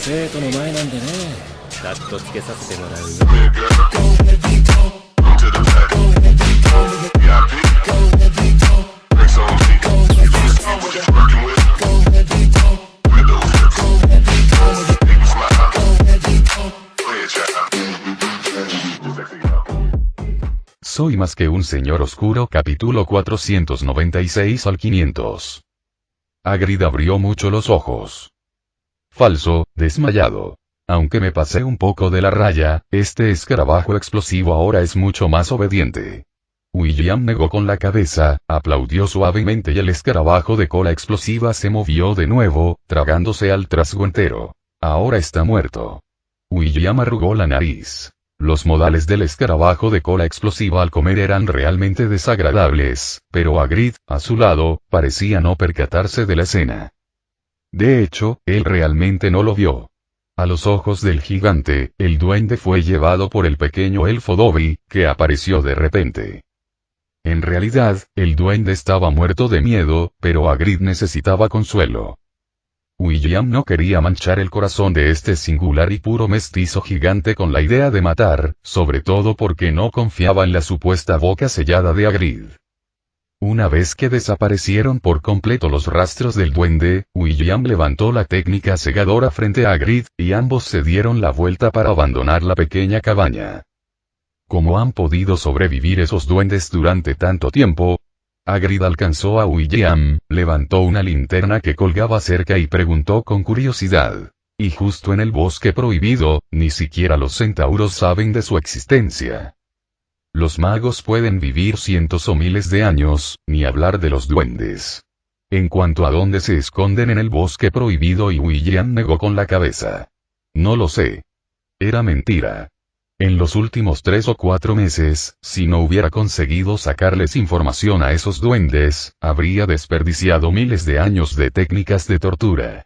生徒の前なんでね。カットつけさせてもらうよ。Soy más que un señor oscuro, capítulo 496 al 500. Hagrid abrió mucho los ojos. Falso, desmayado. Aunque me pasé un poco de la raya, este escarabajo explosivo ahora es mucho más obediente. William negó con la cabeza, aplaudió suavemente y el escarabajo de cola explosiva se movió de nuevo, tragándose al trasgo entero. Ahora está muerto. William arrugó la nariz. Los modales del escarabajo de cola explosiva al comer eran realmente desagradables, pero Hagrid, a su lado, parecía no percatarse de la escena. De hecho, él realmente no lo vio. A los ojos del gigante, el duende fue llevado por el pequeño elfo Dobby, que apareció de repente. En realidad, el duende estaba muerto de miedo, pero Hagrid necesitaba consuelo. William no quería manchar el corazón de este singular y puro mestizo gigante con la idea de matar, sobre todo porque no confiaba en la supuesta boca sellada de Hagrid. Una vez que desaparecieron por completo los rastros del duende, William levantó la técnica cegadora frente a Hagrid, y ambos se dieron la vuelta para abandonar la pequeña cabaña. ¿Cómo han podido sobrevivir esos duendes durante tanto tiempo? Hagrid alcanzó a William, levantó una linterna que colgaba cerca y preguntó con curiosidad. Y justo en el bosque prohibido, ni siquiera los centauros saben de su existencia. Los magos pueden vivir cientos o miles de años, ni hablar de los duendes. En cuanto a dónde se esconden en el bosque prohibido, y William negó con la cabeza. No lo sé. Era mentira. En los últimos 3 o 4 meses, si no hubiera conseguido sacarles información a esos duendes, habría desperdiciado miles de años de técnicas de tortura.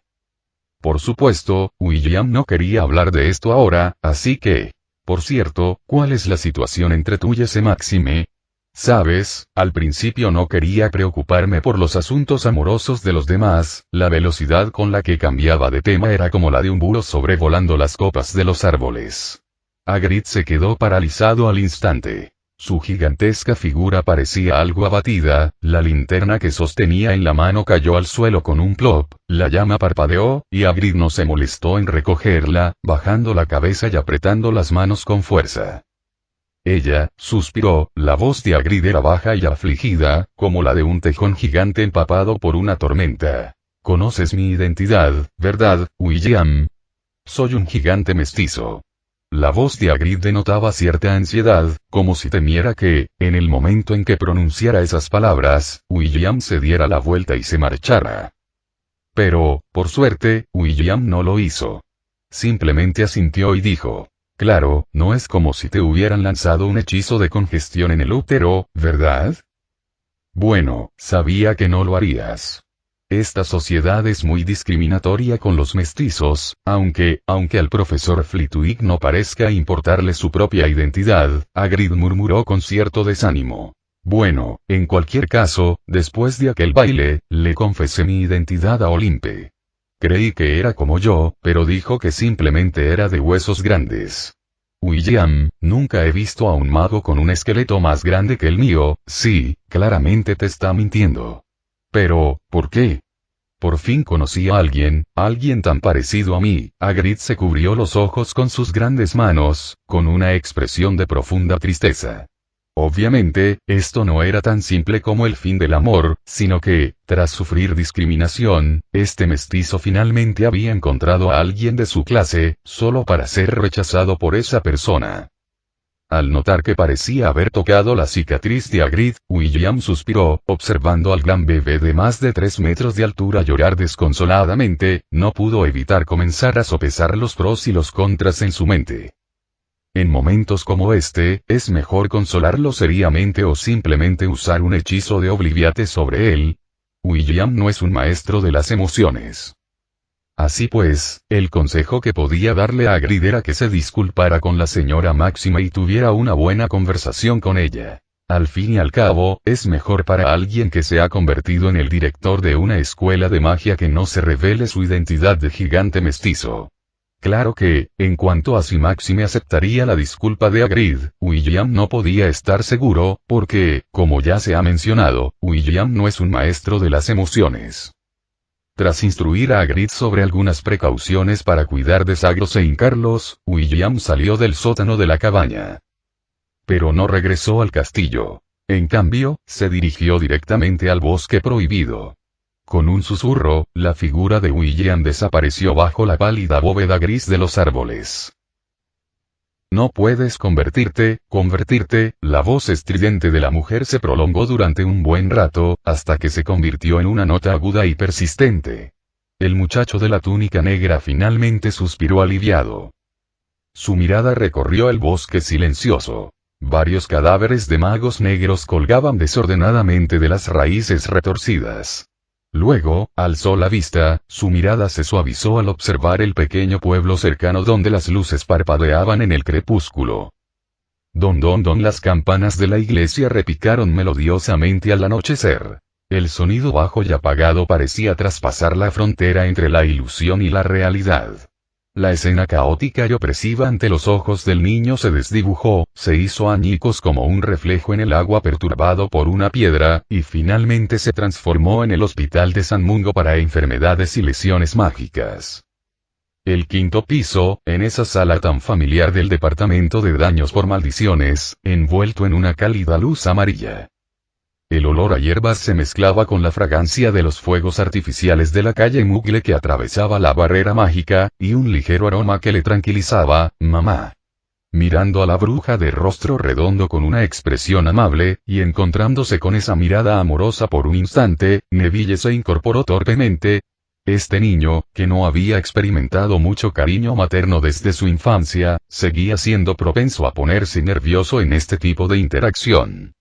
Por supuesto, William no quería hablar de esto ahora, así que... Por cierto, ¿cuál es la situación entre tú y ese Máxime? Sabes, al principio no quería preocuparme por los asuntos amorosos de los demás, la velocidad con la que cambiaba de tema era como la de un búho sobrevolando las copas de los árboles. Hagrid se quedó paralizado al instante. Su gigantesca figura parecía algo abatida, la linterna que sostenía en la mano cayó al suelo con un plop, la llama parpadeó, y Hagrid no se molestó en recogerla, bajando la cabeza y apretando las manos con fuerza. Ella, suspiró, la voz de Hagrid era baja y afligida, como la de un tejón gigante empapado por una tormenta. «Conoces mi identidad, ¿verdad, William? Soy un gigante mestizo». La voz de Hagrid denotaba cierta ansiedad, como si temiera que, en el momento en que pronunciara esas palabras, William se diera la vuelta y se marchara. Pero, por suerte, William no lo hizo. Simplemente asintió y dijo, «Claro, no es como si te hubieran lanzado un hechizo de congestión en el útero, ¿verdad? Bueno, sabía que no lo harías». Esta sociedad es muy discriminatoria con los mestizos, aunque al profesor Flitwick no parezca importarle su propia identidad, Hagrid murmuró con cierto desánimo. Bueno, en cualquier caso, después de aquel baile, le confesé mi identidad a Olimpe. Creí que era como yo, pero dijo que simplemente era de huesos grandes. William, nunca he visto a un mago con un esqueleto más grande que el mío, sí, claramente te está mintiendo. Pero, ¿por qué? Por fin conocí a alguien tan parecido a mí. Hagrid se cubrió los ojos con sus grandes manos, con una expresión de profunda tristeza. Obviamente, esto no era tan simple como el fin del amor, sino que, tras sufrir discriminación, este mestizo finalmente había encontrado a alguien de su clase, solo para ser rechazado por esa persona. Al notar que parecía haber tocado la cicatriz de Hagrid, William suspiró, observando al gran bebé de más de 3 metros de altura llorar desconsoladamente, no pudo evitar comenzar a sopesar los pros y los contras en su mente. En momentos como este, es mejor consolarlo seriamente o simplemente usar un hechizo de Obliviate sobre él. William no es un maestro de las emociones. Así pues, el consejo que podía darle a Hagrid era que se disculpara con la señora Máxima y tuviera una buena conversación con ella. Al fin y al cabo, es mejor para alguien que se ha convertido en el director de una escuela de magia que no se revele su identidad de gigante mestizo. Claro que, en cuanto a si Maxime aceptaría la disculpa de Hagrid, William no podía estar seguro, porque, como ya se ha mencionado, William no es un maestro de las emociones. Tras instruir a Hagrid sobre algunas precauciones para cuidar de Zagros e hincarlos, William salió del sótano de la cabaña. Pero no regresó al castillo. En cambio, se dirigió directamente al bosque prohibido. Con un susurro, la figura de William desapareció bajo la pálida bóveda gris de los árboles. No puedes convertirte, la voz estridente de la mujer se prolongó durante un buen rato, hasta que se convirtió en una nota aguda y persistente. El muchacho de la túnica negra finalmente suspiró aliviado. Su mirada recorrió el bosque silencioso. Varios cadáveres de magos negros colgaban desordenadamente de las raíces retorcidas. Luego, alzó la vista, su mirada se suavizó al observar el pequeño pueblo cercano donde las luces parpadeaban en el crepúsculo. Don don don, las campanas de la iglesia repicaron melodiosamente al anochecer. El sonido bajo y apagado parecía traspasar la frontera entre la ilusión y la realidad. La escena caótica y opresiva ante los ojos del niño se desdibujó, se hizo añicos como un reflejo en el agua perturbado por una piedra, y finalmente se transformó en el hospital de San Mungo para enfermedades y lesiones mágicas. El quinto piso, en esa sala tan familiar del departamento de daños por maldiciones, envuelto en una cálida luz amarilla. El olor a hierbas se mezclaba con la fragancia de los fuegos artificiales de la calle Mugle que atravesaba la barrera mágica, y un ligero aroma que le tranquilizaba, mamá. Mirando a la bruja de rostro redondo con una expresión amable, y encontrándose con esa mirada amorosa por un instante, Neville se incorporó torpemente. Este niño, que no había experimentado mucho cariño materno desde su infancia, seguía siendo propenso a ponerse nervioso en este tipo de interacción.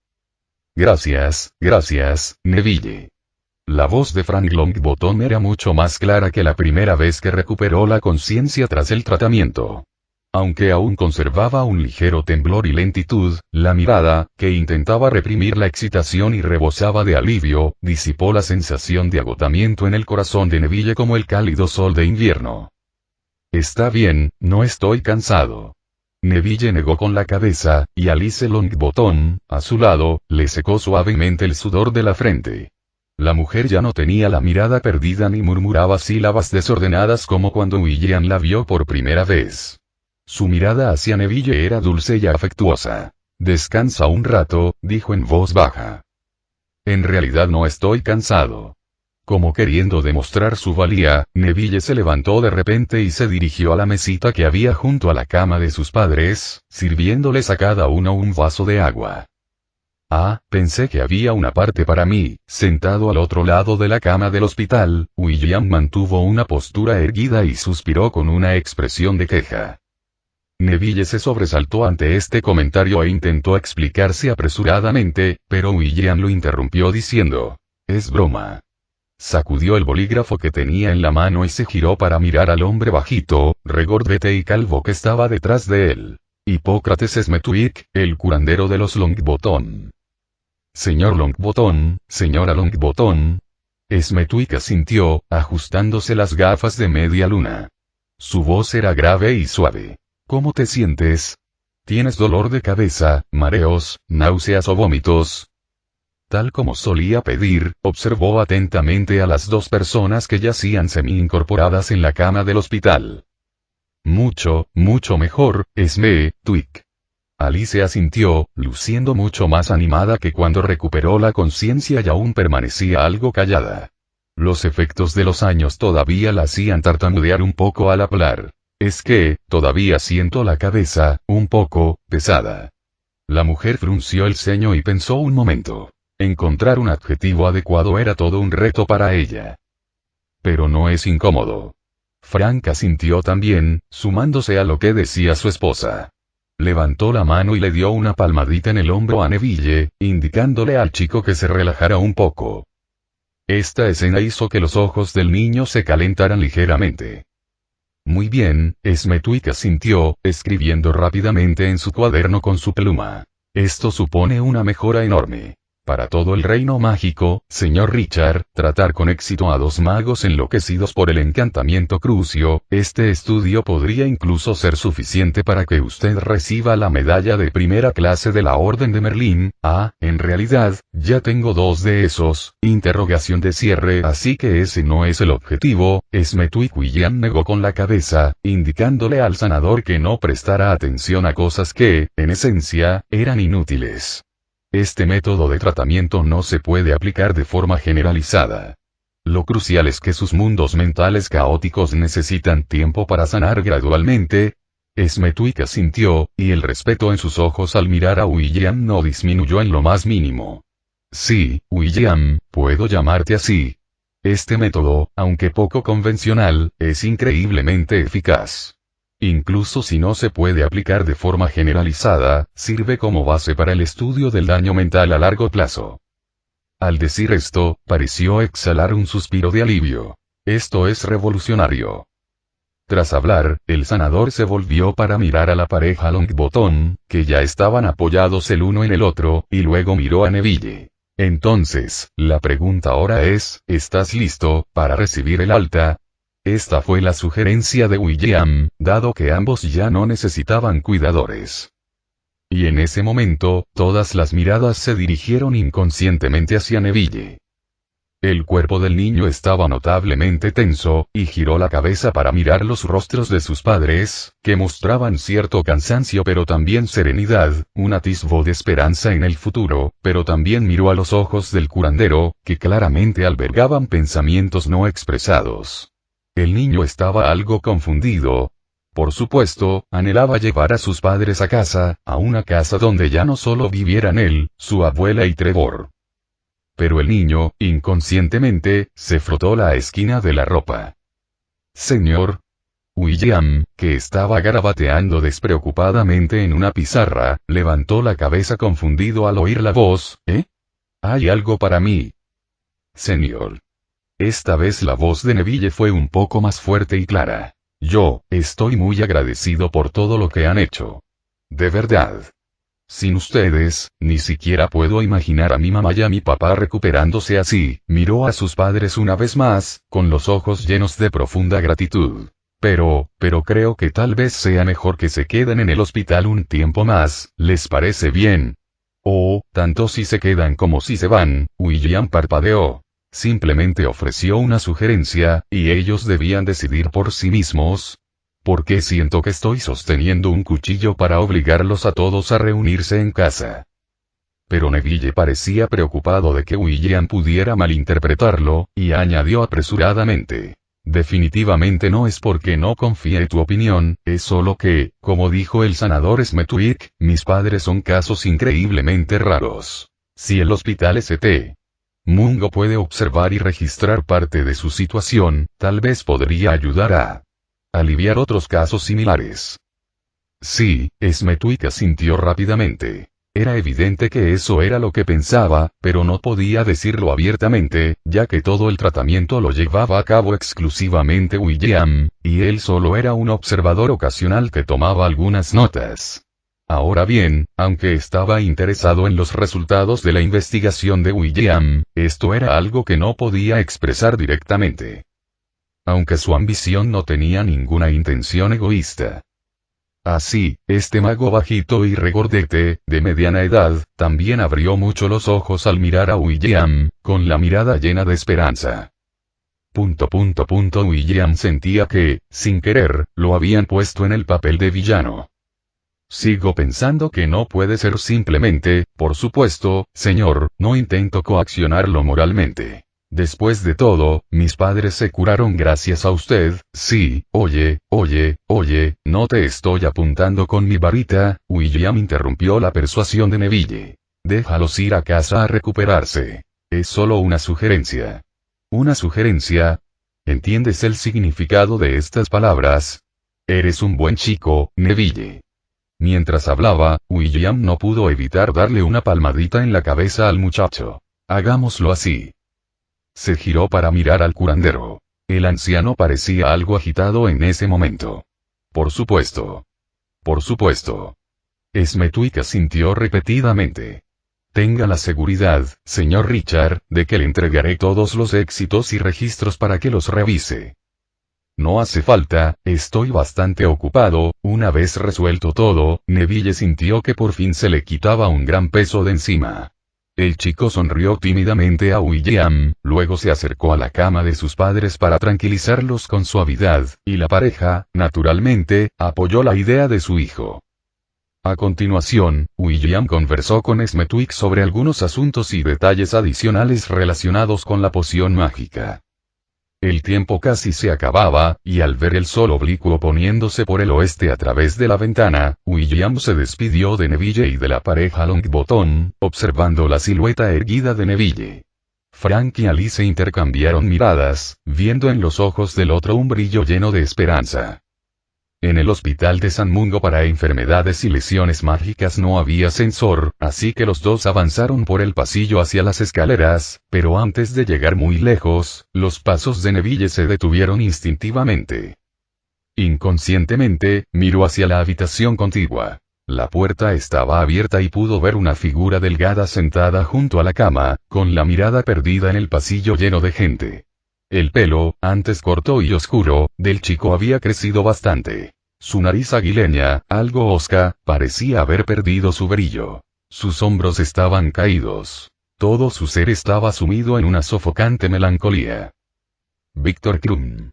Gracias, Neville. La voz de Frank Longbottom era mucho más clara que la primera vez que recuperó la conciencia tras el tratamiento. Aunque aún conservaba un ligero temblor y lentitud, la mirada, que intentaba reprimir la excitación y rebosaba de alivio, disipó la sensación de agotamiento en el corazón de Neville como el cálido sol de invierno. Está bien, no estoy cansado. Neville negó con la cabeza, y Alice Longbottom, a su lado, le secó suavemente el sudor de la frente. La mujer ya no tenía la mirada perdida ni murmuraba sílabas desordenadas como cuando William la vio por primera vez. Su mirada hacia Neville era dulce y afectuosa. Descansa un rato, dijo en voz baja. En realidad no estoy cansado. Como queriendo demostrar su valía, Neville se levantó de repente y se dirigió a la mesita que había junto a la cama de sus padres, sirviéndoles a cada uno un vaso de agua. Ah, pensé que había una parte para mí. Sentado al otro lado de la cama del hospital, William mantuvo una postura erguida y suspiró con una expresión de queja. Neville se sobresaltó ante este comentario e intentó explicarse apresuradamente, pero William lo interrumpió diciendo: es broma. Sacudió el bolígrafo que tenía en la mano y se giró para mirar al hombre bajito, regordete y calvo que estaba detrás de él. Hipócrates Smetwick, el curandero de los Longbottom. Señor Longbottom, señora Longbottom. Smetwick asintió, ajustándose las gafas de media luna. Su voz era grave y suave. ¿Cómo te sientes? ¿Tienes dolor de cabeza, mareos, náuseas o vómitos? Tal como solía pedir, observó atentamente a las dos personas que yacían semi-incorporadas en la cama del hospital. Mucho mejor, Smetwick. Alice asintió, luciendo mucho más animada que cuando recuperó la conciencia y aún permanecía algo callada. Los efectos de los años todavía la hacían tartamudear un poco al hablar. Es que, todavía siento la cabeza, un poco, pesada. La mujer frunció el ceño y pensó un momento. Encontrar un adjetivo adecuado era todo un reto para ella. Pero no es incómodo. Frank asintió también, sumándose a lo que decía su esposa. Levantó la mano y le dio una palmadita en el hombro a Neville, indicándole al chico que se relajara un poco. Esta escena hizo que los ojos del niño se calentaran ligeramente. Muy bien, Smetwick asintió, escribiendo rápidamente en su cuaderno con su pluma. Esto supone una mejora enorme. para todo el reino mágico, señor Richard, tratar con éxito a 2 magos enloquecidos por el encantamiento Crucio, este estudio podría incluso ser suficiente para que usted reciba la medalla de primera clase de la Orden de Merlín. En realidad, ya tengo 2 de esos, interrogación de cierre. Así que ese no es el objetivo. Smethwick William negó con la cabeza, indicándole al sanador que no prestara atención a cosas que, en esencia, eran inútiles. Este método de tratamiento no se puede aplicar de forma generalizada. Lo crucial es que sus mundos mentales caóticos necesitan tiempo para sanar gradualmente. Smethwick asintió, y el respeto en sus ojos al mirar a William no disminuyó en lo más mínimo. Sí, William, puedo llamarte así. Este método, aunque poco convencional, es increíblemente eficaz. Incluso si no se puede aplicar de forma generalizada, sirve como base para el estudio del daño mental a largo plazo. Al decir esto, pareció exhalar un suspiro de alivio. Esto es revolucionario. Tras hablar, el sanador se volvió para mirar a la pareja Longbottom, que ya estaban apoyados el uno en el otro, y luego miró a Neville. Entonces, la pregunta ahora es, ¿estás listo para recibir el alta? Esta fue la sugerencia de William, dado que ambos ya no necesitaban cuidadores. Y en ese momento, todas las miradas se dirigieron inconscientemente hacia Neville. El cuerpo del niño estaba notablemente tenso, y giró la cabeza para mirar los rostros de sus padres, que mostraban cierto cansancio pero también serenidad, un atisbo de esperanza en el futuro, pero también miró a los ojos del curandero, que claramente albergaban pensamientos no expresados. El niño estaba algo confundido. Por supuesto, anhelaba llevar a sus padres a casa, a una casa donde ya no solo vivieran él, su abuela y Trevor. Pero el niño, inconscientemente, se frotó la esquina de la ropa. Señor. William, que estaba garabateando despreocupadamente en una pizarra, levantó la cabeza confundido al oír la voz. ¿Hay algo para mí? Señor. Esta vez la voz de Neville fue un poco más fuerte y clara. Yo, estoy muy agradecido por todo lo que han hecho. De verdad. Sin ustedes, ni siquiera puedo imaginar a mi mamá y a mi papá recuperándose así. Miró a sus padres una vez más, con los ojos llenos de profunda gratitud. Pero creo que tal vez sea mejor que se queden en el hospital un tiempo más, ¿les parece bien? Tanto si se quedan como si se van. William parpadeó. Simplemente ofreció una sugerencia, y ellos debían decidir por sí mismos. ¿Por qué siento que estoy sosteniendo un cuchillo para obligarlos a todos a reunirse en casa? Pero Neville parecía preocupado de que William pudiera malinterpretarlo, y añadió apresuradamente. Definitivamente no es porque no confíe en tu opinión, es solo que, como dijo el sanador Smethwick, mis padres son casos increíblemente raros. Si el hospital St. Mungo puede observar y registrar parte de su situación, tal vez podría ayudar a aliviar otros casos similares. Sí, Smethwick asintió rápidamente. Era evidente que eso era lo que pensaba, pero no podía decirlo abiertamente, ya que todo el tratamiento lo llevaba a cabo exclusivamente William, y él solo era un observador ocasional que tomaba algunas notas. Ahora bien, aunque estaba interesado en los resultados de la investigación de William, esto era algo que no podía expresar directamente. Aunque su ambición no tenía ninguna intención egoísta. Así, este mago bajito y regordete, de mediana edad, también abrió mucho los ojos al mirar a William, con la mirada llena de esperanza. William sentía que, sin querer, lo habían puesto en el papel de villano. Sigo pensando que no puede ser simplemente, por supuesto, señor, no intento coaccionarlo moralmente. Después de todo, mis padres se curaron gracias a usted. Sí, oye, no te estoy apuntando con mi varita. William interrumpió la persuasión de Neville. Déjalos ir a casa a recuperarse. Es solo una sugerencia. ¿Una sugerencia? ¿Entiendes el significado de estas palabras? Eres un buen chico, Neville. Mientras hablaba, William no pudo evitar darle una palmadita en la cabeza al muchacho. Hagámoslo así. Se giró para mirar al curandero. El anciano parecía algo agitado en ese momento. Por supuesto. Smethwick asintió repetidamente. Tenga la seguridad, señor Richard, de que le entregaré todos los éxitos y registros para que los revise. No hace falta, estoy bastante ocupado. Una vez resuelto todo, Neville sintió que por fin se le quitaba un gran peso de encima. El chico sonrió tímidamente a William, luego se acercó a la cama de sus padres para tranquilizarlos con suavidad, y la pareja, naturalmente, apoyó la idea de su hijo. A continuación, William conversó con Smethwick sobre algunos asuntos y detalles adicionales relacionados con la poción mágica. El tiempo casi se acababa, y al ver el sol oblicuo poniéndose por el oeste a través de la ventana, William se despidió de Neville y de la pareja Longbottom, observando la silueta erguida de Neville. Frank y Alice intercambiaron miradas, viendo en los ojos del otro un brillo lleno de esperanza. En el hospital de San Mungo para enfermedades y lesiones mágicas no había ascensor, así que los dos avanzaron por el pasillo hacia las escaleras, pero antes de llegar muy lejos, los pasos de Neville se detuvieron instintivamente. Inconscientemente, miró hacia la habitación contigua. La puerta estaba abierta y pudo ver una figura delgada sentada junto a la cama, con la mirada perdida en el pasillo lleno de gente. El pelo, antes corto y oscuro, del chico había crecido bastante. Su nariz aguileña, algo hosca, parecía haber perdido su brillo. Sus hombros estaban caídos. Todo su ser estaba sumido en una sofocante melancolía. Víctor Krum.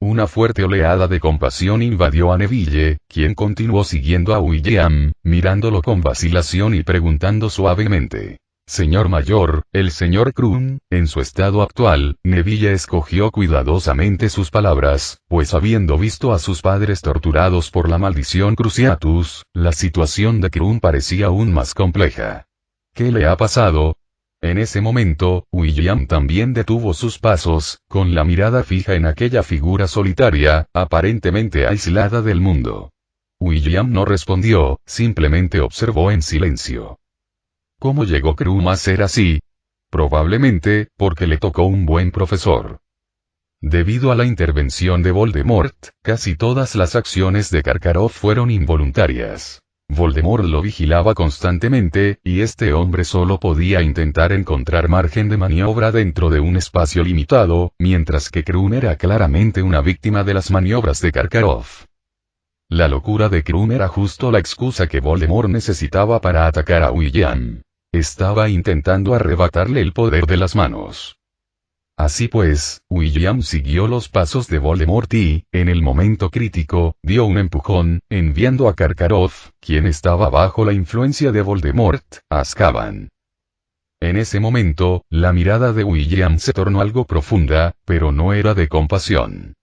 Una fuerte oleada de compasión invadió a Neville, quien continuó siguiendo a William, mirándolo con vacilación y preguntando suavemente. Señor mayor, el señor Krum, en su estado actual. Neville escogió cuidadosamente sus palabras, pues habiendo visto a sus padres torturados por la maldición Cruciatus, la situación de Krum parecía aún más compleja. ¿Qué le ha pasado? En ese momento, William también detuvo sus pasos, con la mirada fija en aquella figura solitaria, aparentemente aislada del mundo. William no respondió, simplemente observó en silencio. ¿Cómo llegó Krum a ser así? Probablemente, porque le tocó un buen profesor. Debido a la intervención de Voldemort, casi todas las acciones de Karkaroff fueron involuntarias. Voldemort lo vigilaba constantemente, y este hombre solo podía intentar encontrar margen de maniobra dentro de un espacio limitado, mientras que Krum era claramente una víctima de las maniobras de Karkaroff. La locura de Krum era justo la excusa que Voldemort necesitaba para atacar a William. Estaba intentando arrebatarle el poder de las manos. Así pues, William siguió los pasos de Voldemort y, en el momento crítico, dio un empujón, enviando a Karkaroff, quien estaba bajo la influencia de Voldemort, a Azkaban. En ese momento, la mirada de William se tornó algo profunda, pero no era de compasión.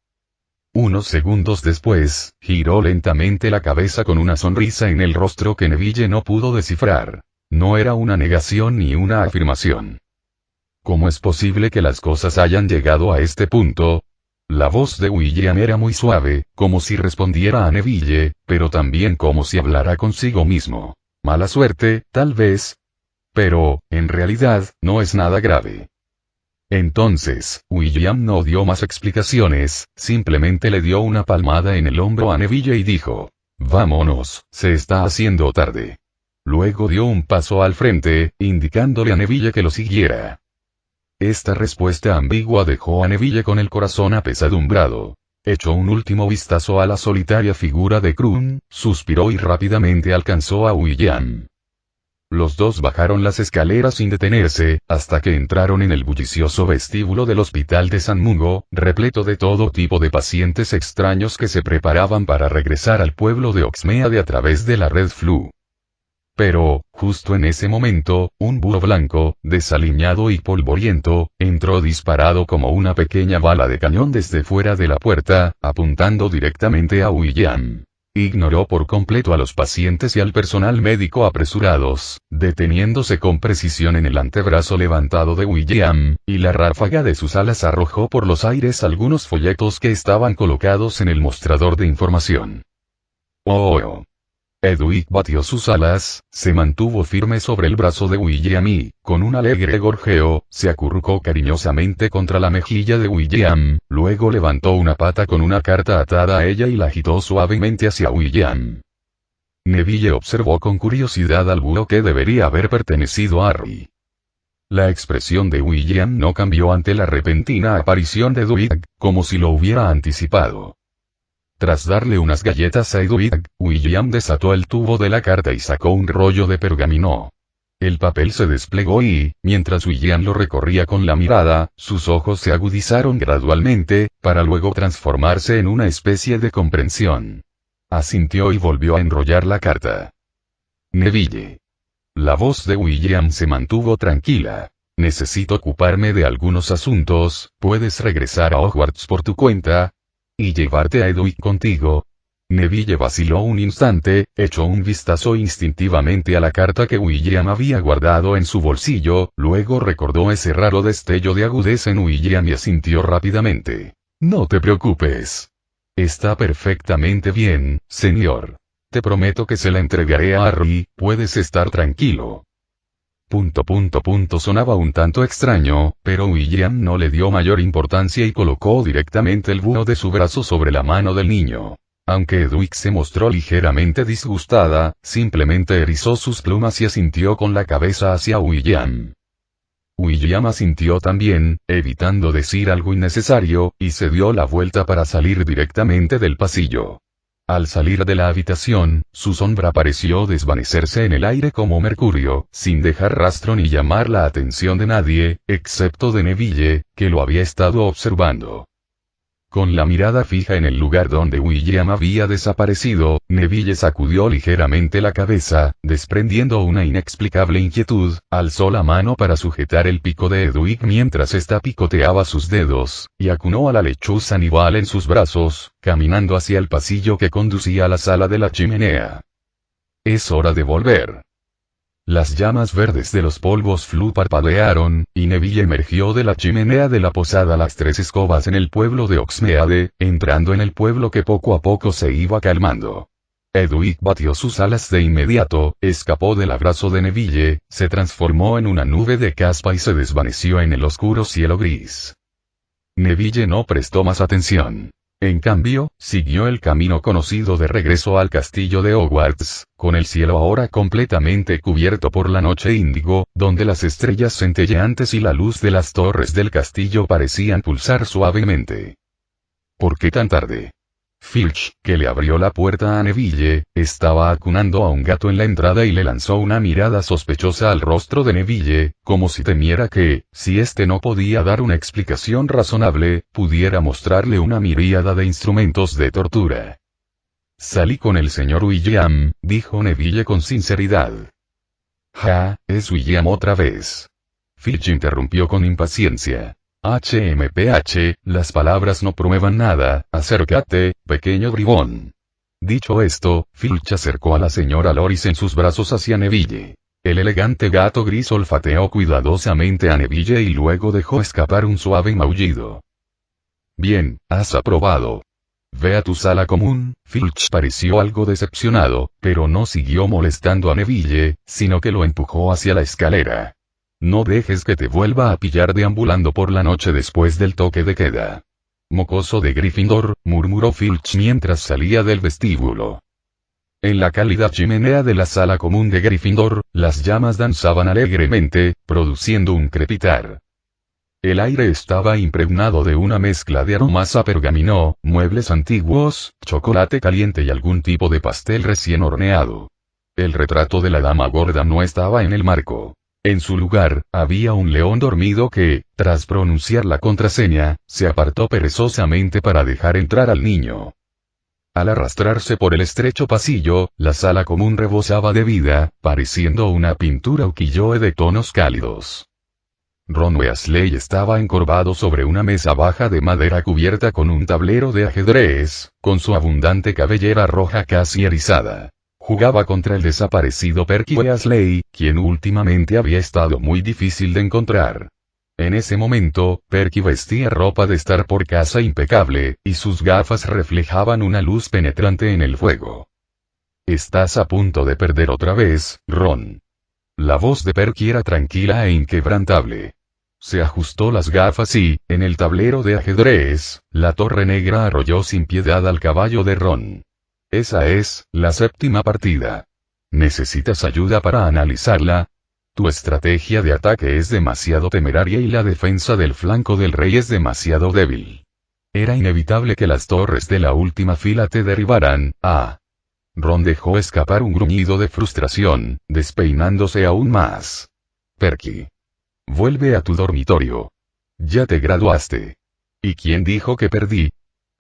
Unos segundos después, giró lentamente la cabeza con una sonrisa en el rostro que Neville no pudo descifrar. No era una negación ni una afirmación. ¿Cómo es posible que las cosas hayan llegado a este punto? La voz de William era muy suave, como si respondiera a Neville, pero también como si hablara consigo mismo. Mala suerte, tal vez. Pero, en realidad, no es nada grave. Entonces, William no dio más explicaciones, simplemente le dio una palmada en el hombro a Neville y dijo: «Vámonos, se está haciendo tarde». Luego dio un paso al frente, indicándole a Neville que lo siguiera. Esta respuesta ambigua dejó a Neville con el corazón apesadumbrado. Echó un último vistazo a la solitaria figura de Krum, suspiró y rápidamente alcanzó a William. Los dos bajaron las escaleras sin detenerse, hasta que entraron en el bullicioso vestíbulo del hospital de San Mungo, repleto de todo tipo de pacientes extraños que se preparaban para regresar al pueblo de Hogsmeade a través de la Red Flu. Pero, justo en ese momento, un búho blanco, desaliñado y polvoriento, entró disparado como una pequeña bala de cañón desde fuera de la puerta, apuntando directamente a William. Ignoró por completo a los pacientes y al personal médico apresurados, deteniéndose con precisión en el antebrazo levantado de William, y la ráfaga de sus alas arrojó por los aires algunos folletos que estaban colocados en el mostrador de información. ¡Oh! Hedwig batió sus alas, se mantuvo firme sobre el brazo de William y, con un alegre gorjeo, se acurrucó cariñosamente contra la mejilla de William, luego levantó una pata con una carta atada a ella y la agitó suavemente hacia William. Neville observó con curiosidad al búho que debería haber pertenecido a Harry. La expresión de William no cambió ante la repentina aparición de Edwig, como si lo hubiera anticipado. Tras darle unas galletas a Edwig, William desató el tubo de la carta y sacó un rollo de pergamino. El papel se desplegó y, mientras William lo recorría con la mirada, sus ojos se agudizaron gradualmente, para luego transformarse en una especie de comprensión. Asintió y volvió a enrollar la carta. Neville. La voz de William se mantuvo tranquila. Necesito ocuparme de algunos asuntos, ¿puedes regresar a Hogwarts por tu cuenta? ¿Y llevarte a Edwig contigo? Neville vaciló un instante, echó un vistazo instintivamente a la carta que William había guardado en su bolsillo, luego recordó ese raro destello de agudeza en William y asintió rápidamente. No te preocupes. Está perfectamente bien, señor. Te prometo que se la entregaré a Harry, puedes estar tranquilo. Sonaba un tanto extraño, pero William no le dio mayor importancia y colocó directamente el búho de su brazo sobre la mano del niño. Aunque Edwig se mostró ligeramente disgustada, simplemente erizó sus plumas y asintió con la cabeza hacia William. William asintió también, evitando decir algo innecesario, y se dio la vuelta para salir directamente del pasillo. Al salir de la habitación, su sombra pareció desvanecerse en el aire como mercurio, sin dejar rastro ni llamar la atención de nadie, excepto de Neville, que lo había estado observando. Con la mirada fija en el lugar donde William había desaparecido, Neville sacudió ligeramente la cabeza, desprendiendo una inexplicable inquietud, alzó la mano para sujetar el pico de Edwig mientras ésta picoteaba sus dedos, y acunó a la lechuza Nival en sus brazos, caminando hacia el pasillo que conducía a la sala de la chimenea. Es hora de volver. Las llamas verdes de los polvos Flu parpadearon, y Neville emergió de la chimenea de la posada Las Tres Escobas en el pueblo de Hogsmeade, entrando en el pueblo que poco a poco se iba calmando. Edwig batió sus alas de inmediato, escapó del abrazo de Neville, se transformó en una nube de caspa y se desvaneció en el oscuro cielo gris. Neville no prestó más atención. En cambio, siguió el camino conocido de regreso al castillo de Hogwarts, con el cielo ahora completamente cubierto por la noche índigo, donde las estrellas centelleantes y la luz de las torres del castillo parecían pulsar suavemente. ¿Por qué tan tarde? Filch, que le abrió la puerta a Neville, estaba acunando a un gato en la entrada y le lanzó una mirada sospechosa al rostro de Neville, como si temiera que, si éste no podía dar una explicación razonable, pudiera mostrarle una miríada de instrumentos de tortura. Salí con el señor William, dijo Neville con sinceridad. Ja, es William otra vez. Filch interrumpió con impaciencia. HMPH, las palabras no promuevan nada, acércate, pequeño bribón. Dicho esto, Filch acercó a la señora Loris en sus brazos hacia Neville. El elegante gato gris olfateó cuidadosamente a Neville y luego dejó escapar un suave maullido. Bien, has aprobado. Ve a tu sala común. Filch pareció algo decepcionado, pero no siguió molestando a Neville, sino que lo empujó hacia la escalera. No dejes que te vuelva a pillar deambulando por la noche después del toque de queda. Mocoso de Gryffindor, murmuró Filch mientras salía del vestíbulo. En la cálida chimenea de la sala común de Gryffindor, las llamas danzaban alegremente, produciendo un crepitar. El aire estaba impregnado de una mezcla de aromas a pergamino, muebles antiguos, chocolate caliente y algún tipo de pastel recién horneado. El retrato de la dama gorda no estaba en el marco. En su lugar, había un león dormido que, tras pronunciar la contraseña, se apartó perezosamente para dejar entrar al niño. Al arrastrarse por el estrecho pasillo, la sala común rebosaba de vida, pareciendo una pintura ukiyo-e de tonos cálidos. Ron Weasley estaba encorvado sobre una mesa baja de madera cubierta con un tablero de ajedrez, con su abundante cabellera roja casi erizada. Jugaba contra el desaparecido Percy Weasley, quien últimamente había estado muy difícil de encontrar. En ese momento, Percy vestía ropa de estar por casa impecable, y sus gafas reflejaban una luz penetrante en el fuego. Estás a punto de perder otra vez, Ron. La voz de Percy era tranquila e inquebrantable. Se ajustó las gafas y, en el tablero de ajedrez, la torre negra arrolló sin piedad al caballo de Ron. Esa es, la séptima partida. ¿Necesitas ayuda para analizarla? Tu estrategia de ataque es demasiado temeraria y la defensa del flanco del rey es demasiado débil. Era inevitable que las torres de la última fila te derribaran. Ron dejó escapar un gruñido de frustración, despeinándose aún más. Perky. Vuelve a tu dormitorio. Ya te graduaste. ¿Y quién dijo que perdí?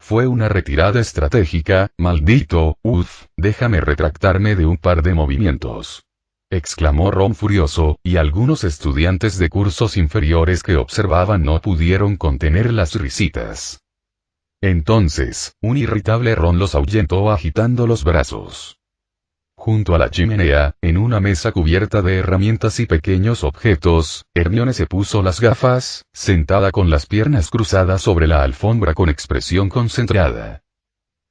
Fue una retirada estratégica, maldito, déjame retractarme de un par de movimientos. Exclamó Ron furioso, y algunos estudiantes de cursos inferiores que observaban no pudieron contener las risitas. Entonces, un irritable Ron los ahuyentó agitando los brazos. Junto a la chimenea, en una mesa cubierta de herramientas y pequeños objetos, Hermione se puso las gafas, sentada con las piernas cruzadas sobre la alfombra con expresión concentrada.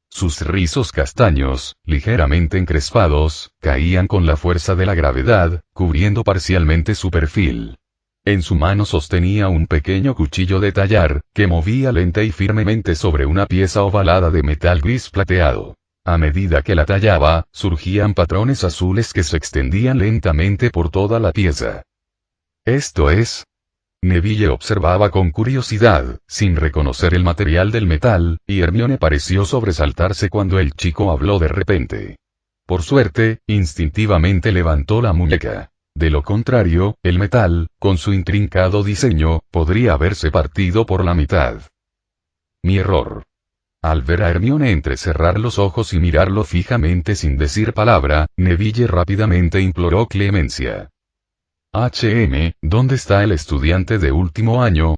Sus rizos castaños, ligeramente encrespados, caían con la fuerza de la gravedad, cubriendo parcialmente su perfil. En su mano sostenía un pequeño cuchillo de tallar, que movía lenta y firmemente sobre una pieza ovalada de metal gris plateado. A medida que la tallaba, surgían patrones azules que se extendían lentamente por toda la pieza. ¿Esto es? Neville observaba con curiosidad, sin reconocer el material del metal, y Hermione pareció sobresaltarse cuando el chico habló de repente. Por suerte, instintivamente levantó la muñeca. De lo contrario, el metal, con su intrincado diseño, podría haberse partido por la mitad. Mi error. Al ver a Hermione entrecerrar los ojos y mirarlo fijamente sin decir palabra, Neville rápidamente imploró clemencia. ¿Dónde está el estudiante de último año?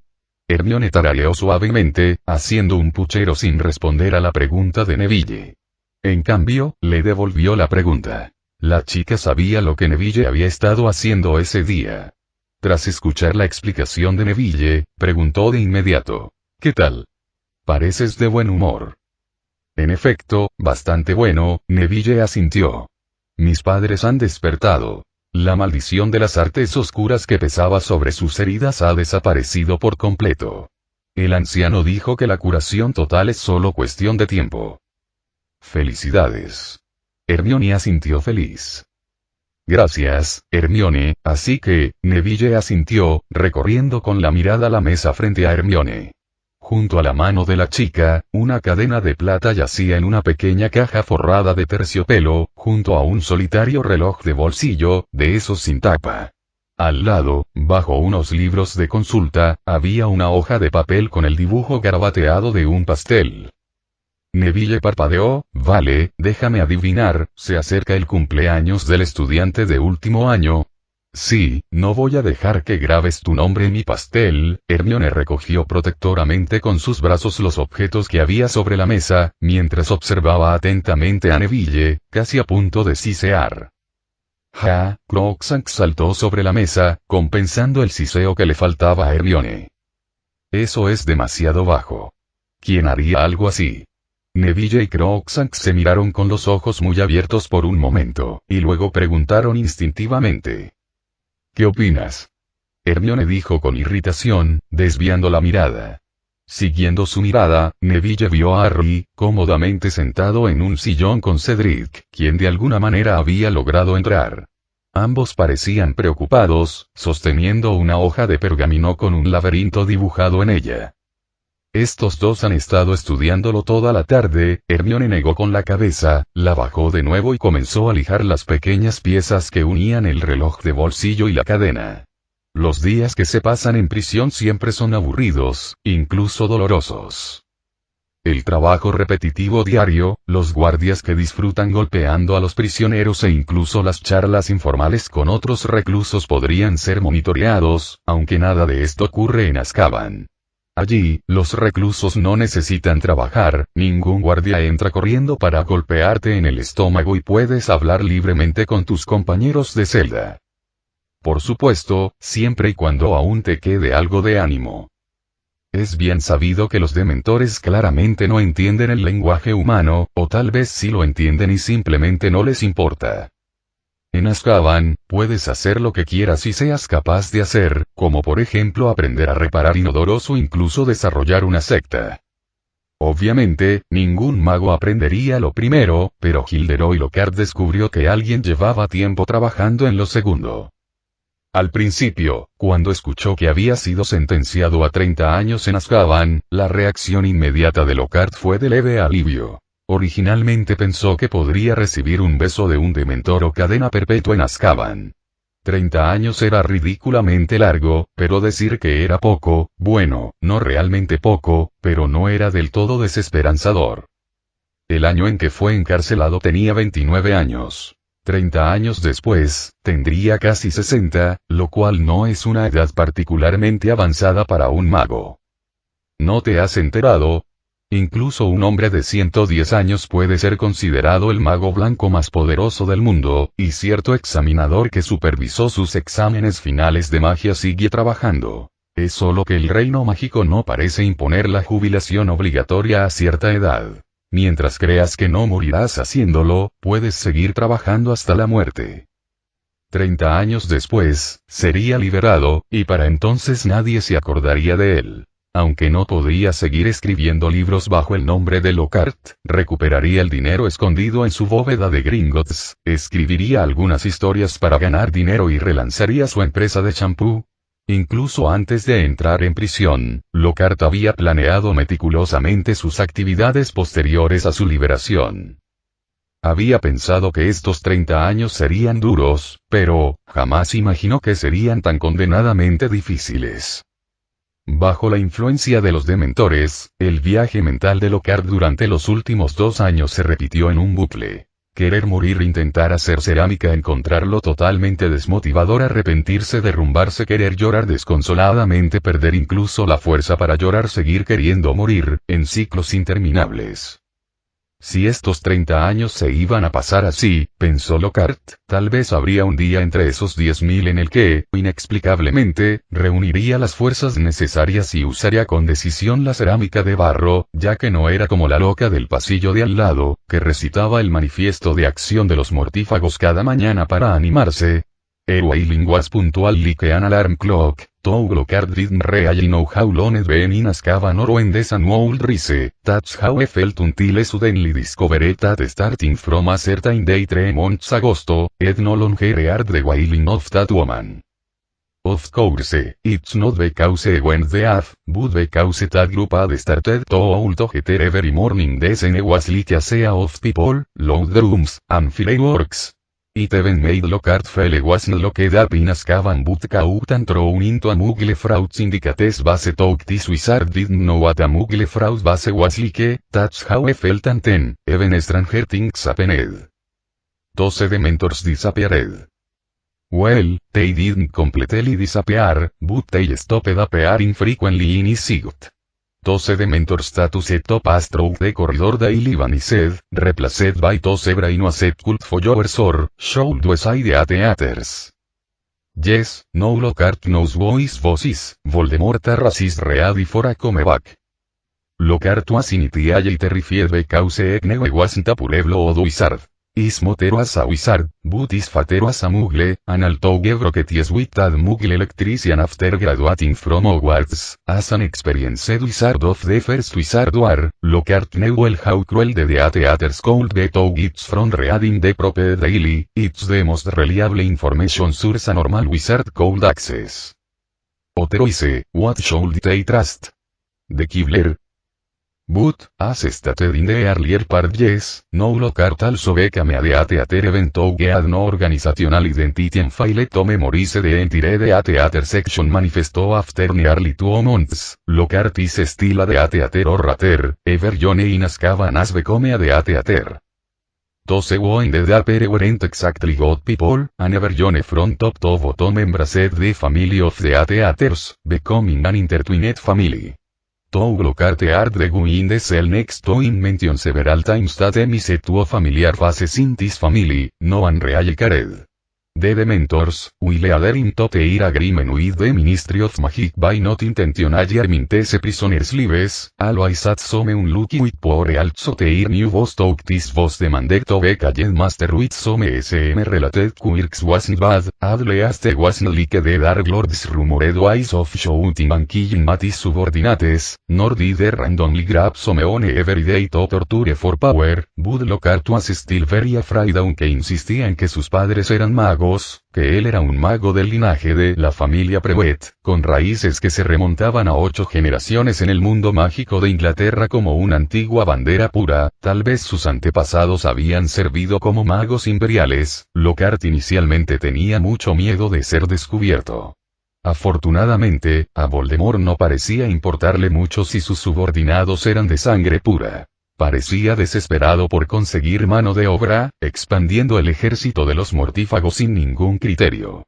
Hermione tarareó suavemente, haciendo un puchero sin responder a la pregunta de Neville. En cambio, le devolvió la pregunta. La chica sabía lo que Neville había estado haciendo ese día. Tras escuchar la explicación de Neville, preguntó de inmediato. ¿Qué tal? Pareces de buen humor. En efecto, bastante bueno, Neville asintió. Mis padres han despertado. La maldición de las artes oscuras que pesaba sobre sus heridas ha desaparecido por completo. El anciano dijo que la curación total es solo cuestión de tiempo. Felicidades. Hermione asintió feliz. Gracias, Hermione, así que, Neville asintió, recorriendo con la mirada la mesa frente a Hermione. Junto a la mano de la chica, una cadena de plata yacía en una pequeña caja forrada de terciopelo, junto a un solitario reloj de bolsillo, de esos sin tapa. Al lado, bajo unos libros de consulta, había una hoja de papel con el dibujo garabateado de un pastel. Neville parpadeó. Vale, déjame adivinar, se acerca el cumpleaños del estudiante de último año. Sí, no voy a dejar que grabes tu nombre en mi pastel. Hermione recogió protectoramente con sus brazos los objetos que había sobre la mesa, mientras observaba atentamente a Neville, casi a punto de sisear. Crookshanks saltó sobre la mesa, compensando el siseo que le faltaba a Hermione. Eso es demasiado bajo. ¿Quién haría algo así? Neville y Crookshanks se miraron con los ojos muy abiertos por un momento, y luego preguntaron instintivamente. ¿Qué opinas? Hermione dijo con irritación, desviando la mirada. Siguiendo su mirada, Neville vio a Harry, cómodamente sentado en un sillón con Cedric, quien de alguna manera había logrado entrar. Ambos parecían preocupados, sosteniendo una hoja de pergamino con un laberinto dibujado en ella. Estos dos han estado estudiándolo toda la tarde. Hermione negó con la cabeza, la bajó de nuevo y comenzó a lijar las pequeñas piezas que unían el reloj de bolsillo y la cadena. Los días que se pasan en prisión siempre son aburridos, incluso dolorosos. El trabajo repetitivo diario, los guardias que disfrutan golpeando a los prisioneros e incluso las charlas informales con otros reclusos podrían ser monitoreados, aunque nada de esto ocurre en Azkaban. Allí, los reclusos no necesitan trabajar, ningún guardia entra corriendo para golpearte en el estómago y puedes hablar libremente con tus compañeros de celda. Por supuesto, siempre y cuando aún te quede algo de ánimo. Es bien sabido que los dementores claramente no entienden el lenguaje humano, o tal vez sí lo entienden y simplemente no les importa. En Azkaban, puedes hacer lo que quieras y seas capaz de hacer, como por ejemplo aprender a reparar inodoros o incluso desarrollar una secta. Obviamente, ningún mago aprendería lo primero, pero Gilderoy Lockhart descubrió que alguien llevaba tiempo trabajando en lo segundo. Al principio, cuando escuchó que había sido sentenciado a 30 años en Azkaban, la reacción inmediata de Lockhart fue de leve alivio. Originalmente pensó que podría recibir un beso de un dementor o cadena perpetua en Azkaban. 30 años era ridículamente largo, pero decir que era poco, bueno, no realmente poco, pero no era del todo desesperanzador. El año en que fue encarcelado tenía 29 años. 30 años después, tendría casi 60, lo cual no es una edad particularmente avanzada para un mago. ¿No te has enterado? Incluso un hombre de 110 años puede ser considerado el mago blanco más poderoso del mundo, y cierto examinador que supervisó sus exámenes finales de magia sigue trabajando. Es solo que el reino mágico no parece imponer la jubilación obligatoria a cierta edad. Mientras creas que no morirás haciéndolo, puedes seguir trabajando hasta la muerte. 30 años después, sería liberado, y para entonces nadie se acordaría de él. Aunque no podría seguir escribiendo libros bajo el nombre de Lockhart, recuperaría el dinero escondido en su bóveda de Gringotts, escribiría algunas historias para ganar dinero y relanzaría su empresa de champú. Incluso antes de entrar en prisión, Lockhart había planeado meticulosamente sus actividades posteriores a su liberación. Había pensado que estos 30 años serían duros, pero jamás imaginó que serían tan condenadamente difíciles. Bajo la influencia de los dementores, el viaje mental de Lockhart durante los últimos 2 años se repitió en un bucle. Querer morir, intentar hacer cerámica, encontrarlo totalmente desmotivador, arrepentirse, derrumbarse, querer llorar desconsoladamente, perder incluso la fuerza para llorar, seguir queriendo morir, en ciclos interminables. Si estos 30 años se iban a pasar así, pensó Lockhart, tal vez habría un día entre esos 10.000 en el que, inexplicablemente, reuniría las fuerzas necesarias y usaría con decisión la cerámica de barro, ya que no era como la loca del pasillo de al lado, que recitaba el manifiesto de acción de los mortífagos cada mañana para animarse. Wailing was puntual like an alarm clock, though Lockhart didn't really know how long it been in Azkaban or when the sun would rise. That's how I felt until I suddenly discovered that starting from a certain day 3 months ago, it no longer heard the wailing of that woman. Of course, it's not because I went deaf, but because that group had started to howl together every morning. The scene was like a sea of people, loud drums, and fireworks. It even made Lockhart feel he wasn't locked up in Azkaban but caught and thrown into a Muggle fraud syndicate base talk. This wizard didn't know what a Muggle fraud base was like. That's how I felt, and then, even stranger things happened. 12 Dementors disappeared. Well, they didn't completely disappear, but they stopped appearing frequently in his sight. 12 Dementor status et passed through the corridor daily vanished, replaced by 12 brainwashed cult followers or, showed beside the theaters. Yes, no Lockhart knows voices, Voldemort is ready for a comeback. Lockhart was initially terrified because he wasn't a pure blood wizard. Is motero as a wizard, but is fatero as a Muggle, and although Gebrocket with that Muggle electrician after graduating from Hogwarts, as an experienced wizard of the first Wizard War, Lockhart knew well how cruel the theaters could be to kids from reading the proper daily. It's the most reliable information source a normal wizard could access. Otherwise, what should they trust? The Quibbler? But, as stated in the earlier part, yes, no Lockhart also became a theater event to had no organizational identity and failed to memorize the entire theater section manifesto after nearly 2 months. Lockhart is still a theater or rather, ever Johnny in Azkaban has become a theater. Those who ended up weren't exactly good people, and ever Johnny from top to bottom embraced the family of the theaters, becoming an intertwined family. To Lockhart heard the in the cell next to him mention several times that he set to familiar faces in this family, no one really cared. The Dementors, will either into agreement with the Ministry of Magic by not intentionally harming these prisoners' lives, always at some unlucky with poor also their new boss took this boss demanded to be called master with some SM-related quirks wasn't bad, at least wasn't like the Dark Lord's rumored ways of shouting and killing Mattis subordinates, nor did they randomly grab some on every day to torture for power, but Lockhart was still very afraid aunque insistía en que sus padres eran magos, que él era un mago del linaje de la familia Prewett, con raíces que se remontaban a 8 generaciones en el mundo mágico de Inglaterra como una antigua bandera pura, tal vez sus antepasados habían servido como magos imperiales. Lockhart inicialmente tenía mucho miedo de ser descubierto. Afortunadamente, a Voldemort no parecía importarle mucho si sus subordinados eran de sangre pura. Parecía desesperado por conseguir mano de obra, expandiendo el ejército de los mortífagos sin ningún criterio.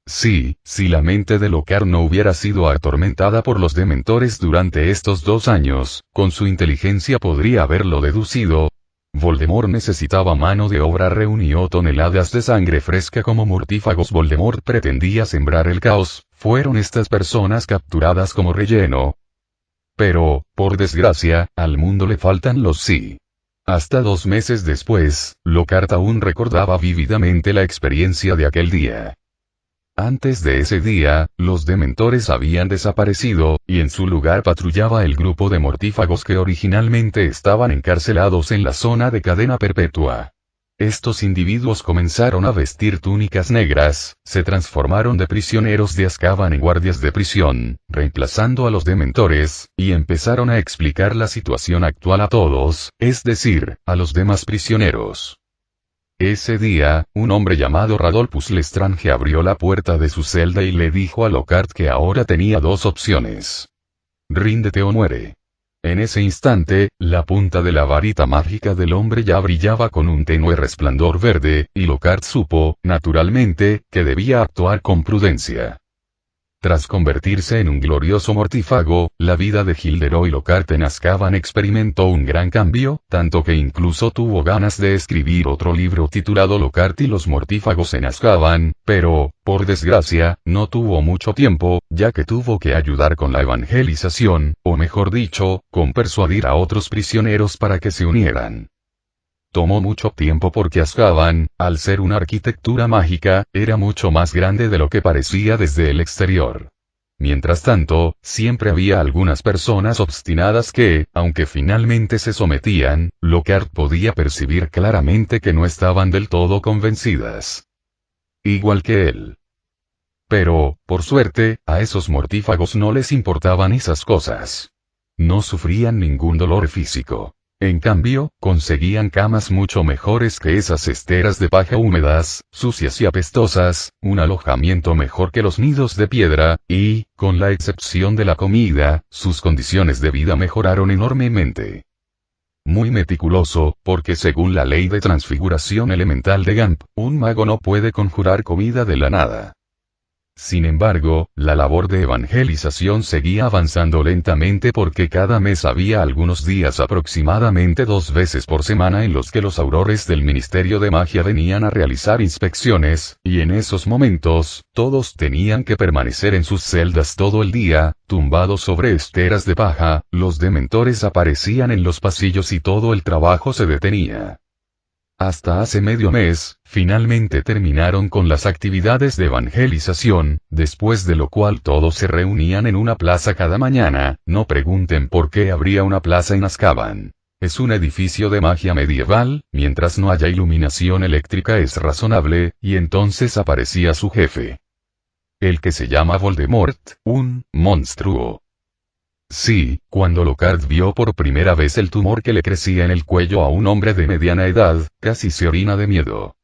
Sí, si la mente de Lockhart no hubiera sido atormentada por los dementores durante estos 2 años, con su inteligencia podría haberlo deducido. Voldemort necesitaba mano de obra, reunió toneladas de sangre fresca como mortífagos. Voldemort pretendía sembrar el caos, fueron estas personas capturadas como relleno. Pero, por desgracia, al mundo le faltan los sí. Hasta 2 meses después, Lockhart aún recordaba vívidamente la experiencia de aquel día. Antes de ese día, los dementores habían desaparecido, y en su lugar patrullaba el grupo de mortífagos que originalmente estaban encarcelados en la zona de cadena perpetua. Estos individuos comenzaron a vestir túnicas negras, se transformaron de prisioneros de Azkaban en guardias de prisión, reemplazando a los dementores, y empezaron a explicar la situación actual a todos, es decir, a los demás prisioneros. Ese día, un hombre llamado Radolphus Lestrange abrió la puerta de su celda y le dijo a Lockhart que ahora tenía 2 opciones. Ríndete o muere. En ese instante, la punta de la varita mágica del hombre ya brillaba con un tenue resplandor verde, y Lockhart supo, naturalmente, que debía actuar con prudencia. Tras convertirse en un glorioso mortífago, la vida de Gilderoy Lockhart en Azkaban experimentó un gran cambio, tanto que incluso tuvo ganas de escribir otro libro titulado Lockhart y los mortífagos en Azkaban, pero, por desgracia, no tuvo mucho tiempo, ya que tuvo que ayudar con la evangelización, o mejor dicho, con persuadir a otros prisioneros para que se unieran. Tomó mucho tiempo porque Azkaban, al ser una arquitectura mágica, era mucho más grande de lo que parecía desde el exterior. Mientras tanto, siempre había algunas personas obstinadas que, aunque finalmente se sometían, Lockhart podía percibir claramente que no estaban del todo convencidas. Igual que él. Pero, por suerte, a esos mortífagos no les importaban esas cosas. No sufrían ningún dolor físico. En cambio, conseguían camas mucho mejores que esas esteras de paja húmedas, sucias y apestosas, un alojamiento mejor que los nidos de piedra, y, con la excepción de la comida, sus condiciones de vida mejoraron enormemente. Muy meticuloso, porque según la ley de transfiguración elemental de Gump, un mago no puede conjurar comida de la nada. Sin embargo, la labor de evangelización seguía avanzando lentamente porque cada mes había algunos días aproximadamente 2 veces por semana en los que los aurores del Ministerio de Magia venían a realizar inspecciones, y en esos momentos, todos tenían que permanecer en sus celdas todo el día, tumbados sobre esteras de paja. Los dementores aparecían en los pasillos y todo el trabajo se detenía. Hasta hace medio mes, finalmente terminaron con las actividades de evangelización, después de lo cual todos se reunían en una plaza cada mañana. No pregunten por qué habría una plaza en Azkaban. Es un edificio de magia medieval, mientras no haya iluminación eléctrica es razonable, y entonces aparecía su jefe. El que se llama Voldemort, un monstruo. Sí, cuando Lockhart vio por primera vez el tumor que le crecía en el cuello a un hombre de mediana edad, casi se orina de miedo.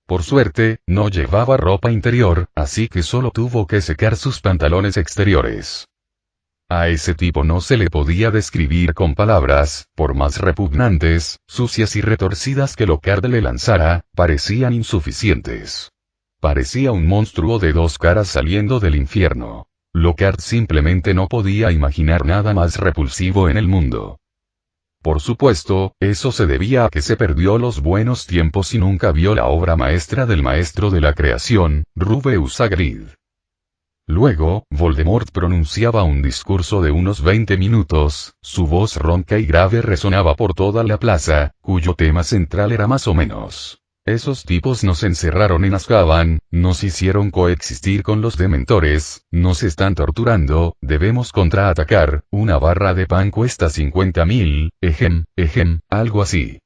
Por suerte, no llevaba ropa interior, así que solo tuvo que secar sus pantalones exteriores. A ese tipo no se le podía describir con palabras, por más repugnantes, sucias y retorcidas que Lockhart le lanzara, parecían insuficientes. Parecía un monstruo de 2 caras saliendo del infierno. Lockhart simplemente no podía imaginar nada más repulsivo en el mundo. Por supuesto, eso se debía a que se perdió los buenos tiempos y nunca vio la obra maestra del maestro de la creación, Rubeus Hagrid. Luego, Voldemort pronunciaba un discurso de unos 20 minutos, su voz ronca y grave resonaba por toda la plaza, cuyo tema central era más o menos: esos tipos nos encerraron en Azkaban, nos hicieron coexistir con los dementores, nos están torturando, debemos contraatacar, una barra de pan cuesta 50.000, algo así.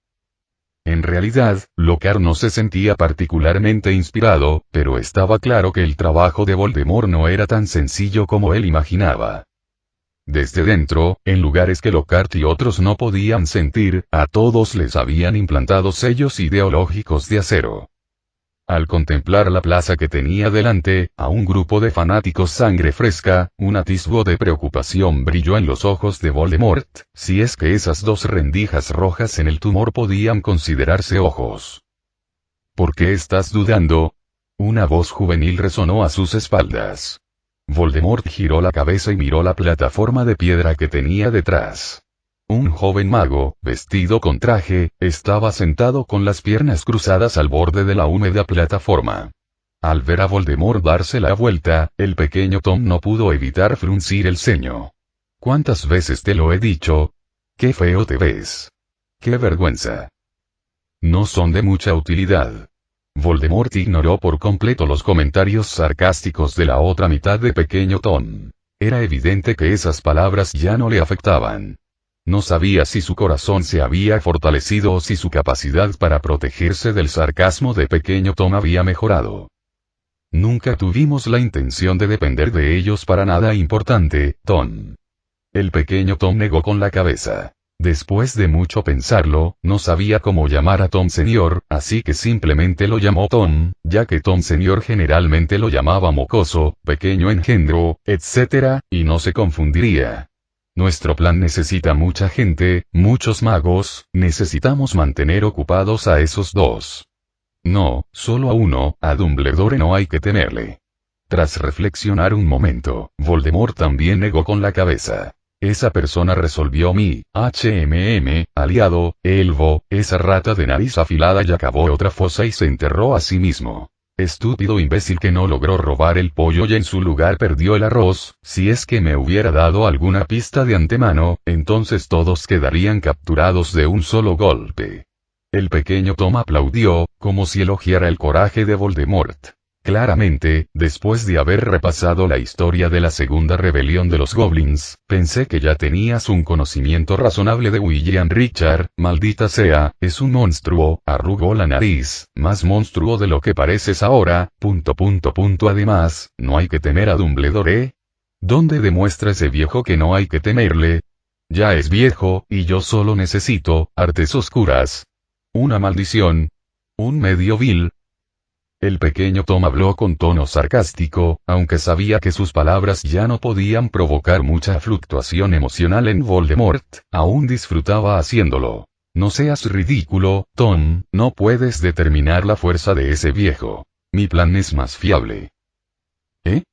En realidad, Lockhart no se sentía particularmente inspirado, pero estaba claro que el trabajo de Voldemort no era tan sencillo como él imaginaba. Desde dentro, en lugares que Lockhart y otros no podían sentir, a todos les habían implantado sellos ideológicos de acero. Al contemplar la plaza que tenía delante, a un grupo de fanáticos sangre fresca, un atisbo de preocupación brilló en los ojos de Voldemort, si es que esas dos rendijas rojas en el tumor podían considerarse ojos. ¿Por qué estás dudando? Una voz juvenil resonó a sus espaldas. Voldemort giró la cabeza y miró la plataforma de piedra que tenía detrás. Un joven mago, vestido con traje, estaba sentado con las piernas cruzadas al borde de la húmeda plataforma. Al ver a Voldemort darse la vuelta, el pequeño Tom no pudo evitar fruncir el ceño. ¿Cuántas veces te lo he dicho? ¡Qué feo te ves! ¡Qué vergüenza! No son de mucha utilidad. Voldemort ignoró por completo los comentarios sarcásticos de la otra mitad de pequeño Tom. Era evidente que esas palabras ya no le afectaban. No sabía si su corazón se había fortalecido o si su capacidad para protegerse del sarcasmo de pequeño Tom había mejorado. Nunca tuvimos la intención de depender de ellos para nada importante, Tom. El pequeño Tom negó con la cabeza. Después de mucho pensarlo, no sabía cómo llamar a Tom Senior, así que simplemente lo llamó Tom, ya que Tom Senior generalmente lo llamaba mocoso, pequeño engendro, etc., y no se confundiría. Nuestro plan necesita mucha gente, muchos magos, necesitamos mantener ocupados a esos dos. No, solo a uno, a Dumbledore no hay que temerle. Tras reflexionar un momento, Voldemort también negó con la cabeza. Esa persona resolvió mi aliado, Elvo, esa rata de nariz afilada y acabó otra fosa y se enterró a sí mismo. Estúpido imbécil que no logró robar el pollo y en su lugar perdió el arroz, si es que me hubiera dado alguna pista de antemano, entonces todos quedarían capturados de un solo golpe. El pequeño Tom aplaudió, como si elogiara el coraje de Voldemort. Claramente, después de haber repasado la historia de la segunda rebelión de los goblins, pensé que ya tenías un conocimiento razonable de William Richard, maldita sea, es un monstruo, arrugó la nariz, más monstruo de lo que pareces ahora, ... Además, ¿no hay que temer a Dumbledore? ¿Dónde demuestra ese viejo que no hay que temerle? Ya es viejo, y yo solo necesito, artes oscuras. Una maldición. Un medio vil. El pequeño Tom habló con tono sarcástico, aunque sabía que sus palabras ya no podían provocar mucha fluctuación emocional en Voldemort, aún disfrutaba haciéndolo. No seas ridículo, Tom, no puedes determinar la fuerza de ese viejo. Mi plan es más fiable. ¿Eh?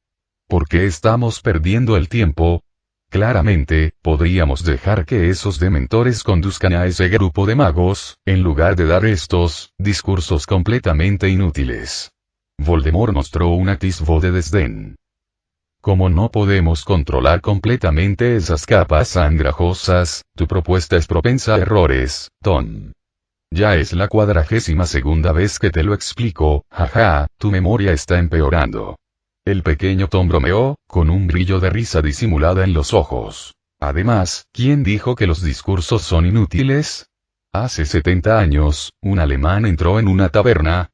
¿Por qué estamos perdiendo el tiempo? Claramente, podríamos dejar que esos dementores conduzcan a ese grupo de magos, en lugar de dar estos discursos completamente inútiles. Voldemort mostró un atisbo de desdén. Como no podemos controlar completamente esas capas andrajosas, tu propuesta es propensa a errores, Tom. Ya es la 42ª vez que te lo explico, jaja, tu memoria está empeorando. El pequeño Tom bromeó, con un brillo de risa disimulada en los ojos. Además, ¿quién dijo que los discursos son inútiles? Hace 70 años, un alemán entró en una taberna, ...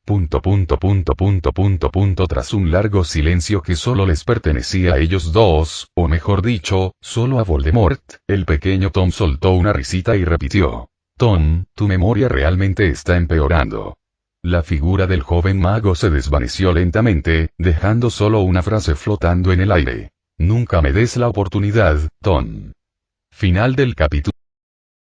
Tras un largo silencio que solo les pertenecía a ellos dos, o mejor dicho, solo a Voldemort, el pequeño Tom soltó una risita y repitió. Tom, tu memoria realmente está empeorando. La figura del joven mago se desvaneció lentamente, dejando solo una frase flotando en el aire. Nunca me des la oportunidad, Tom. Final del capítulo.